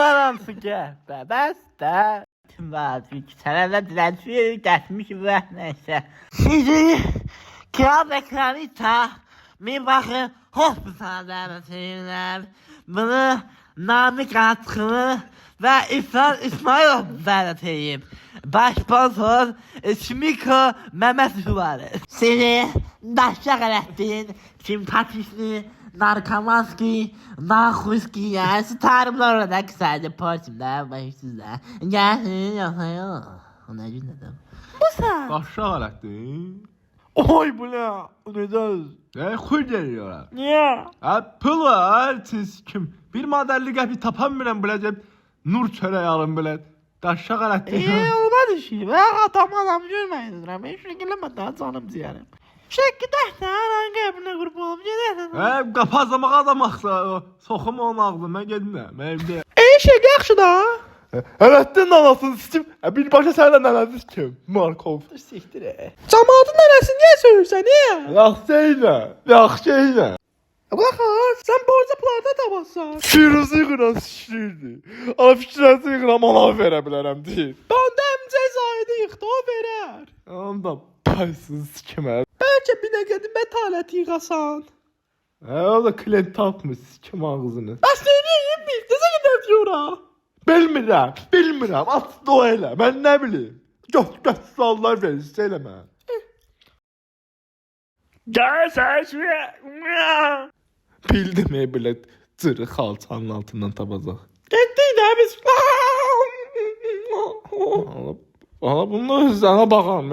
varam fikir. Bəbəstə. Vazgeç. Sana da dilençiyor. Geçmiş ve neyse. Sizi kral ve kraliçe bir bakın hoş bir sana davetliler. Bunu Namık Atkılı ve İsmailov davetliyim. Baş sponsor Şimiko Mehmet Suvarı. Seni daşak ettiğin simpatikli narkomanski, narkoski yani starımlar orada kısaca portimde başsızda. Gelsin yapayım. Ona günledim. Bu sen. Daşak elətdin? Oy bu ne? O ne söz? Xuy geliyorlar. Niye? Pul var, siz kim? Bir madelli qəpi tapan bilən biləcək, nur çörək alın bilən. Daşak elətdin. Olmadı şey. Ben adam görmeyin. Ben şunu geleme daha canım ziyarim. Şekil dəhtən, hangi evine grup olub gedəsən? Qapazlamaq adam axsa, soxum onun ağlına gedinəm, evdə. Şey yaxşı da. Elətdin anasını sikim, birbaşa sənlə nənəzi sikim, Markov. Siktir Cəmaatın nənəsi niyə söyürsən, niyə? Yaxşı ilə. Bax ha, sən borca plarda tabassan. Firuzu yığıran şişirdi. Ana fikrəsi yığıram, ona verə bilərəm deyil. Bondəm cəzaydı yıxdı, o verər. Onda paysız sikimə. Bəlkə bir nə qədər mətalət yığasan. O da klient tapmış sikim ağzını. Bəs neyəyim biz, necə gedək yura? Bilmirəm, at da o elə, mən nə bilim. Göt suallar verirsə eləmə. Gəlsən şuraya. Bildim belə cırı xalçanın altından tapacaq. Getdik də biz. Ana bunun özünə baxam.